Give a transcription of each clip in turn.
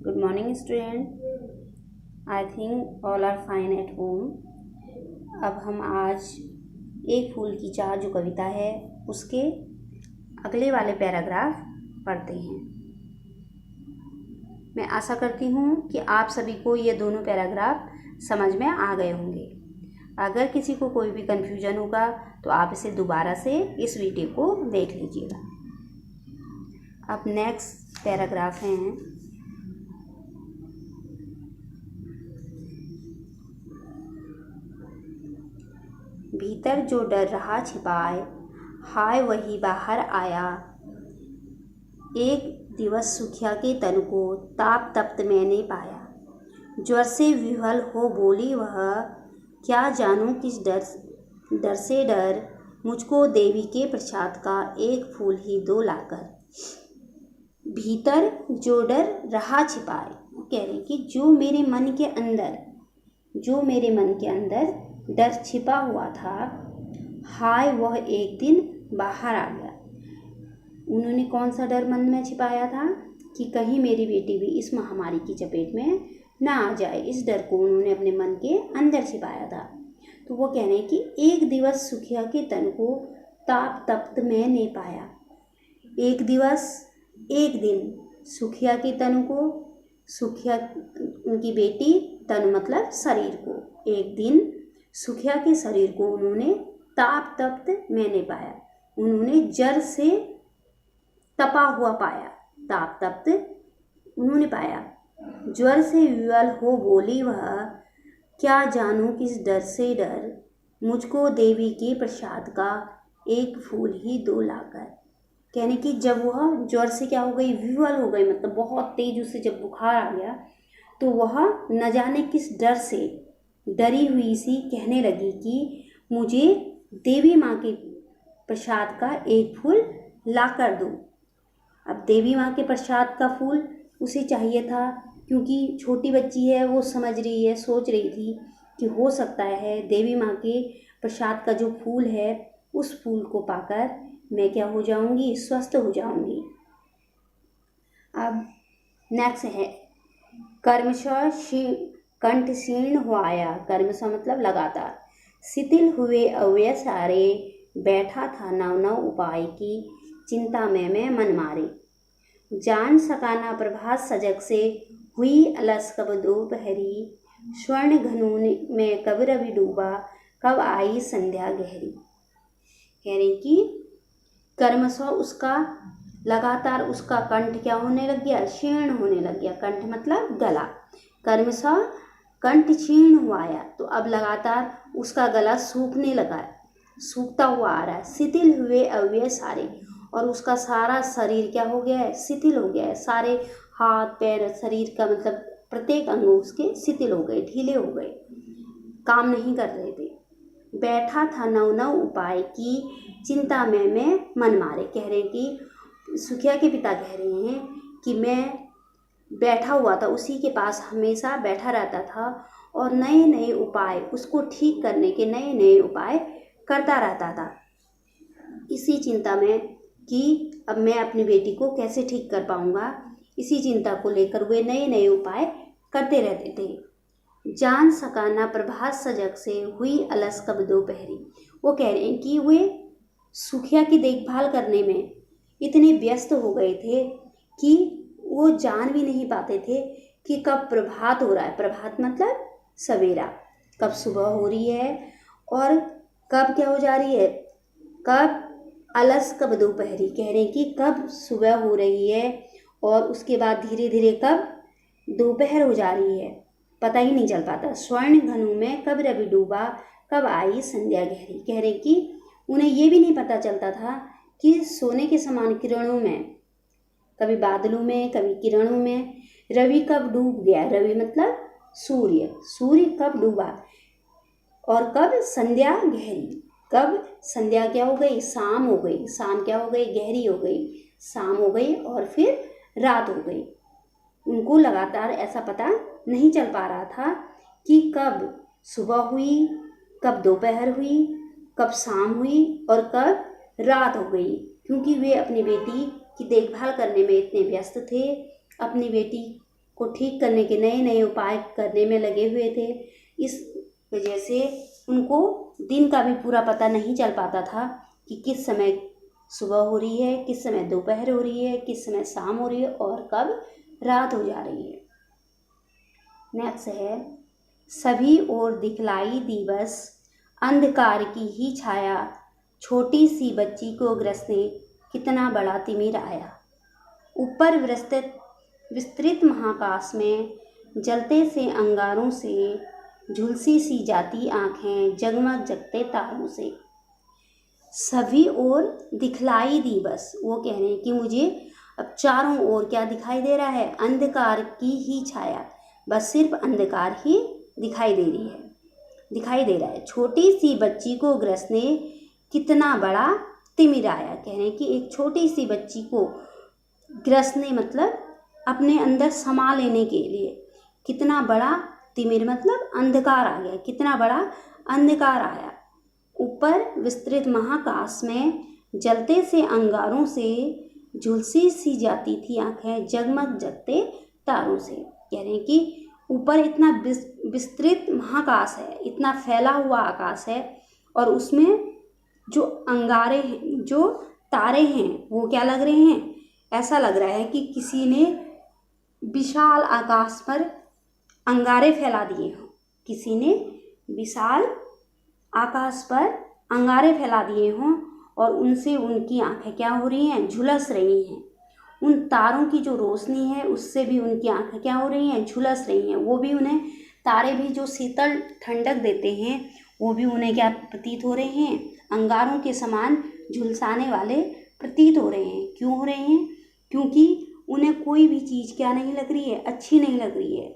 Good morning, student. I think all are fine at home. अब हम आज एक फूल की चाह जो कविता है उसके अगले वाले पैराग्राफ पढ़ते हैं। मैं आशा करती हूँ कि आप सभी को ये दोनों पैराग्राफ समझ में आ गए होंगे। अगर किसी को कोई भी कन्फ्यूजन होगा तो आप इसे दोबारा से इस वीडियो को देख लीजिएगा। अब नेक्स्ट पैराग्राफ हैं, भीतर जो डर रहा छिपाए, हाय वही बाहर आया। एक दिवस सुखिया के तन को ताप तप्त मैंने पाया। ज्वर से विह्वल हो बोली वह, क्या जानूं किस डर से डर, मुझको देवी के प्रसाद का एक फूल ही दो लाकर। भीतर जो डर रहा छिपाए, वो कह रहे हैं कि जो मेरे मन के अंदर डर छिपा हुआ था, हाय वह एक दिन बाहर आ गया। उन्होंने कौन सा डर मन में छिपाया था कि कहीं मेरी बेटी भी इस महामारी की चपेट में ना आ जाए। इस डर को उन्होंने अपने मन के अंदर छिपाया था। तो वो कह रहे हैं कि एक दिवस सुखिया के तन को ताप तप्त मैंने पाया। एक दिवस, एक दिन सुखिया के तन को, सुखिया उनकी बेटी, तन मतलब शरीर को, एक दिन सुखिया के शरीर को उन्होंने ताप तप्त मैंने पाया। उन्होंने जर से तपा हुआ पाया, ताप तप्त उन्होंने पाया। ज्वर से विवल हो बोली वह, क्या जानूं किस डर से डर, मुझको देवी के प्रसाद का एक फूल ही दो लाकर। कहने की जब वह ज्वर से क्या हो गई, विवल हो गई, मतलब बहुत तेज उसे जब बुखार आ गया, तो वह न जाने किस डर से डरी हुई सी कहने लगी कि मुझे देवी माँ के प्रसाद का एक फूल ला कर दो। अब देवी माँ के प्रसाद का फूल उसे चाहिए था, क्योंकि छोटी बच्ची है, वो समझ रही है, सोच रही थी कि हो सकता है देवी माँ के प्रसाद का जो फूल है उस फूल को पाकर मैं क्या हो जाऊंगी, स्वस्थ हो जाऊंगी। अब नेक्स्ट है, कर्मशः कंठ क्षीण हो आया। कर्मशः मतलब लगातार। शिथिल हुए अवयव सारे, बैठा था नव नव उपाय की, चिंता में मैं मन मारे। जान सका ना प्रभात सजग से, हुई अलस कब दोपहरी, स्वर्ण घनों में कब रवि डूबा, कब आई संध्या गहरी। कह रहे कि कर्मशः उसका लगातार उसका कंठ क्या होने लग गया, क्षीण होने लग गया। कंठ मतलब गला। कर्मशः कंठ क्षीण हुआ आया, तो अब लगातार उसका गला सूखने लगा, सूखता हुआ आ रहा है। शिथिल हुए अवयव सारे, और उसका सारा शरीर क्या हो गया है, शिथिल हो गया है। सारे हाथ पैर शरीर का मतलब प्रत्येक अंग उसके शिथिल हो गए, ढीले हो गए, काम नहीं कर रहे थे। बैठा था नव नव उपाय की, चिंता में मैं मन मारे। कह रहे हैं कि सुखिया के पिता कह रहे हैं कि मैं बैठा हुआ था, उसी के पास हमेशा बैठा रहता था और नए नए उपाय, उसको ठीक करने के नए नए उपाय करता रहता था। इसी चिंता में कि अब मैं अपनी बेटी को कैसे ठीक कर पाऊंगा, इसी चिंता को लेकर वे नए नए उपाय करते रहते थे। जान सका ना प्रभात सजग से, हुई अलस कब दोपहरी। वो कह रहे हैं कि वे सुखिया की देखभाल करने में इतने व्यस्त हो गए थे कि वो जान भी नहीं पाते थे कि कब प्रभात हो रहा है। प्रभात मतलब सवेरा, कब सुबह हो रही है और कब क्या हो जा रही है, कब अलस कब दोपहरी। कह रहे हैं कि कब सुबह हो रही है और उसके बाद धीरे धीरे कब दोपहर हो जा रही है, पता ही नहीं चल पाता। स्वर्ण घनों में कब रवि डूबा, कब आई संध्या गहरी। कह रहे कि उन्हें ये भी नहीं पता चलता था कि सोने के समान किरणों में, कभी बादलों में कभी किरणों में, रवि कब डूब गया। रवि मतलब सूर्य, सूर्य कब डूबा, और कब संध्या गहरी, कब संध्या क्या हो गई, शाम हो गई, शाम क्या हो गई, गहरी हो गई, शाम हो गई और फिर रात हो गई। उनको लगातार ऐसा पता नहीं चल पा रहा था कि कब सुबह हुई, कब दोपहर हुई, कब शाम हुई और कब रात हो गई, क्योंकि वे अपनी बेटी की देखभाल करने में इतने व्यस्त थे, अपनी बेटी को ठीक करने के नए नए उपाय करने में लगे हुए थे। इस वजह से उनको दिन का भी पूरा पता नहीं चल पाता था कि किस समय सुबह हो रही है, किस समय दोपहर हो रही है, किस समय शाम हो रही है और कब रात हो जा रही है। नेक्स्ट है, सभी ओर दिखलाई दी बस अंधकार की ही छाया, छोटी सी बच्ची को ग्रसने कितना बड़ा तिमिर आया। ऊपर विस्तृत महाकाश में जलते से अंगारों से झुलसी सी जाती आंखें जगमग जगते तारों से। सभी ओर दिखलाई दी बस, वो कह रहे हैं कि मुझे अब चारों ओर क्या दिखाई दे रहा है, अंधकार की ही छाया, बस सिर्फ अंधकार ही दिखाई दे रहा है। छोटी सी बच्ची को ग्रसने कितना बड़ा तिमिर आया, कह रहे हैं कि एक छोटी सी बच्ची को ग्रसने मतलब अपने अंदर समा लेने के लिए कितना बड़ा तिमिर मतलब अंधकार आ गया, कितना बड़ा अंधकार आया। ऊपर विस्तृत महाकाश में जलते से अंगारों से झुलसी सी जाती थी आंखें जगमग जगते तारों से। कह रहे हैं कि ऊपर इतना विस्तृत महाकाश है, इतना फैला हुआ आकाश है और उसमें जो अंगारे हैं, जो तारे हैं, वो क्या लग रहे हैं, ऐसा लग रहा है कि किसी ने विशाल आकाश पर अंगारे फैला दिए हों, किसी ने विशाल आकाश पर अंगारे फैला दिए हों और उनसे उनकी आंखें क्या हो रही हैं, झुलस रही हैं। उन तारों की जो रोशनी है उससे भी उनकी आंखें क्या हो रही हैं, झुलस रही हैं। वो भी उन्हें, तारे भी जो शीतल ठंडक देते हैं, वो भी उन्हें क्या प्रतीत हो रहे हैं, अंगारों के समान झुलसाने वाले प्रतीत हो रहे हैं। क्यों हो रहे हैं? क्योंकि उन्हें कोई भी चीज़ क्या नहीं लग रही है, अच्छी नहीं लग रही है।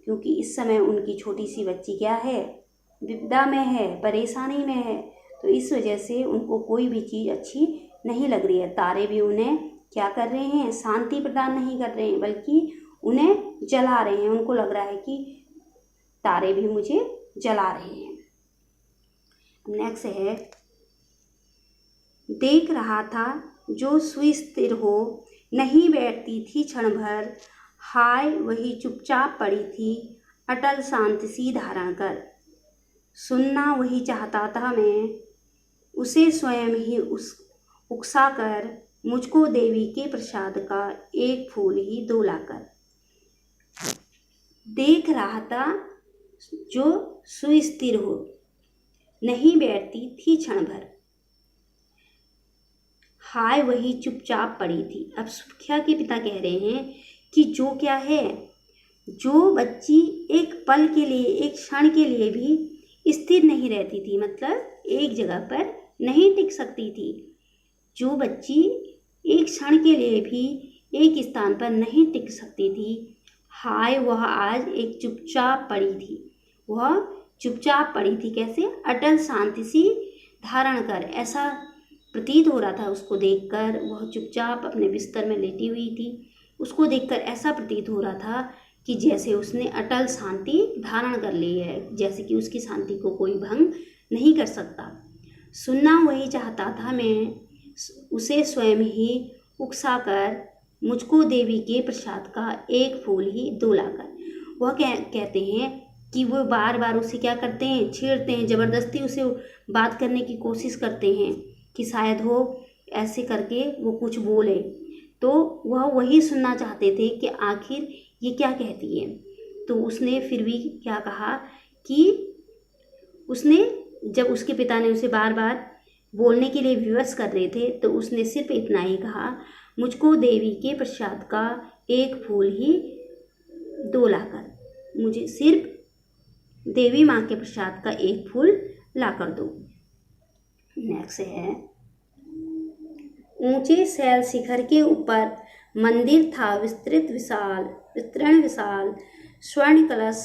क्योंकि इस समय उनकी छोटी सी बच्ची क्या है, विपदा में है, परेशानी में है, तो इस वजह से उनको कोई भी चीज़ अच्छी नहीं लग रही है। तारे भी उन्हें क्या कर रहे हैं, शांति प्रदान नहीं कर रहे हैं, बल्कि उन्हें जला रहे हैं। उनको लग रहा है कि तारे भी मुझे जला रहे हैं। नेक्स्ट है, देख रहा था जो सुस्थिर हो, नहीं बैठती थी क्षण भर, हाय वही चुपचाप पड़ी थी अटल शांति सी धारण कर। सुनना वही चाहता था मैं, उसे स्वयं ही उकसा कर, मुझको देवी के प्रसाद का एक फूल ही दो लाकर। देख रहा था जो सुस्थिर हो, नहीं बैठती थी क्षण भर, हाय वही चुपचाप पड़ी थी। अब सुख्या के पिता कह रहे हैं कि जो क्या है, जो बच्ची एक पल के लिए, एक क्षण के लिए भी स्थिर नहीं रहती थी, मतलब एक जगह पर नहीं टिक सकती थी, जो बच्ची एक क्षण के लिए भी एक स्थान पर नहीं टिक सकती थी, हाय वह आज एक चुपचाप पड़ी थी। वह चुपचाप पड़ी थी, कैसे? अटल शांति सी धारण कर। ऐसा प्रतीत हो रहा था उसको देखकर, वह चुपचाप अपने बिस्तर में लेटी हुई थी। उसको देखकर ऐसा प्रतीत हो रहा था कि जैसे उसने अटल शांति धारण कर ली है, जैसे कि उसकी शांति को कोई भंग नहीं कर सकता। सुनना वही चाहता था मैं, उसे स्वयं ही उकसा कर, मुझको देवी के प्रसाद का एक फूल ही दो लाकर। वह कहते हैं कि वो बार बार उसे क्या करते हैं, छेड़ते हैं, ज़बरदस्ती उसे बात करने की कोशिश करते हैं कि शायद वो ऐसे करके वो कुछ बोले। तो वह वही सुनना चाहते थे कि आखिर ये क्या कहती है। तो उसने फिर भी क्या कहा कि उसने, जब उसके पिता ने उसे बार बार बोलने के लिए विवश कर रहे थे, तो उसने सिर्फ इतना ही कहा, मुझको देवी के प्रसाद का एक फूल ही दो लाकर, मुझे सिर्फ देवी माँ के प्रसाद का एक फूल लाकर दो। नेक्स्ट है, ऊंचे शैल शिखर के ऊपर मंदिर था विस्तृण विशाल, स्वर्ण कलश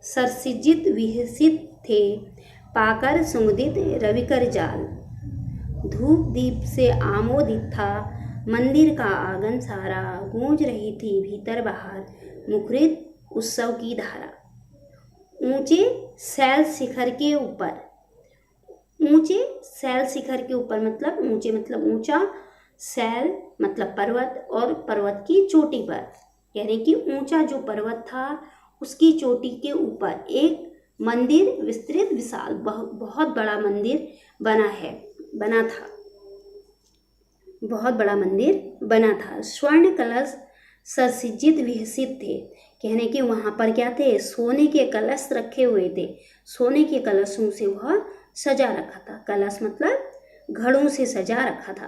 सरसिजित विहसित थे, पाकर सुमुदित रविकर जाल। धूप दीप से आमोदित था मंदिर का आंगन सारा, गूंज रही थी भीतर बाहर मुखरित उत्सव की धारा। ऊंचे शैल शिखर के ऊपर, ऊंचे शैल शिखर के ऊपर मतलब ऊंचे मतलब ऊंचा, शैल मतलब पर्वत, और पर्वत की चोटी पर कह रहे कि ऊंचा जो पर्वत था उसकी चोटी के ऊपर एक मंदिर विस्तृत विशाल बहुत बड़ा मंदिर बना था। बहुत बड़ा मंदिर बना था। स्वर्ण कलश सुसज्जित विकसित थे। कहने कि वहाँ पर क्या थे, सोने के कलश रखे हुए थे। सोने के कलशों से वह सजा रखा था। कलश मतलब घड़ों से सजा रखा था।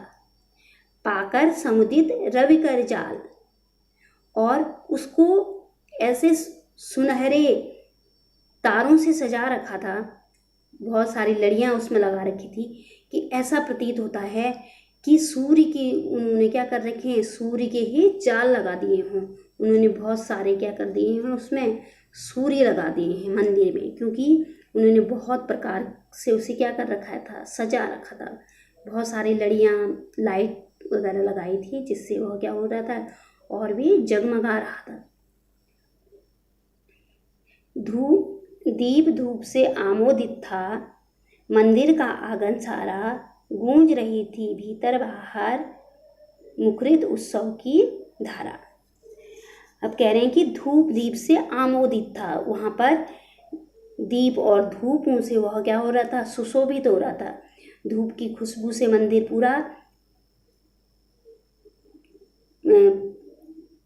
पाकर समुदित रवि कर जाल, और उसको ऐसे सुनहरे तारों से सजा रखा था। बहुत सारी लड़ियाँ उसमें लगा रखी थी कि ऐसा प्रतीत होता है कि सूर्य के उन्होंने क्या कर रखे हैं, सूर्य के ही जाल लगा दिए हों। उन्होंने बहुत सारे क्या कर दिए हैं, उसमें सूर्य लगा दिए हैं मंदिर में, क्योंकि उन्होंने बहुत प्रकार से उसे क्या कर रखा था, सजा रखा था। बहुत सारी लड़ियाँ लाइट वगैरह लगाई थी जिससे वह क्या हो रहा था, और भी जगमगा रहा था। दीप धूप से आमोदित था मंदिर का आंगन सारा। गूंज रही थी भीतर बाहर मुखरित उत्सव की धारा। अब कह रहे हैं कि धूप दीप से आमोदित था। वहाँ पर दीप और धूपों से वह क्या हो रहा था, सुशोभित हो रहा था। धूप की खुशबू से मंदिर पूरा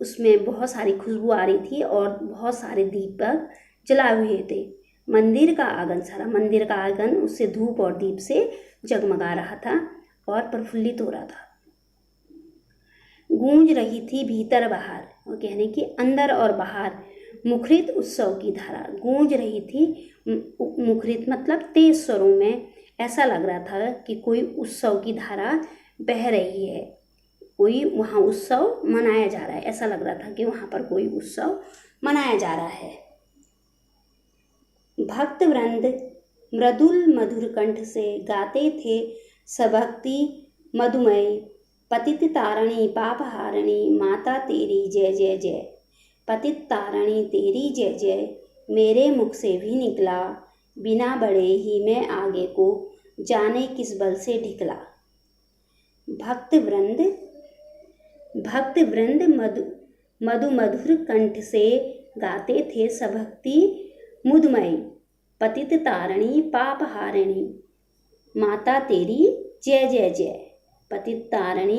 उसमें बहुत सारी खुशबू आ रही थी और बहुत सारे दीपक जलाए हुए थे। मंदिर का आंगन उससे धूप और दीप से जगमगा रहा था और प्रफुल्लित हो रहा था। गूंज रही थी भीतर बाहर, और कहने कि अंदर और बाहर मुखरित उत्सव की धारा। गूंज रही थी, मुखरित मतलब तेज स्वरों में। ऐसा लग रहा था कि कोई उत्सव की धारा बह रही है, कोई वहाँ उत्सव मनाया जा रहा है। ऐसा लग रहा था कि वहाँ पर कोई उत्सव मनाया जा रहा है। भक्त वृंद मृदुल मधुर कंठ से गाते थे सभक्ति मधुमयी, पतित तारणी पाप हारणी माता तेरी जय जय जय। पतित तारणी तेरी जय जय मेरे मुख से भी निकला, बिना बड़े ही मैं आगे को जाने किस बल से ढिकला। भक्त वृंद मधु मधुर कंठ से गाते थे सभक्ति मुदमयी, पतित तारणी पाप हारिणी माता तेरी जय जय जय। पतित तारणी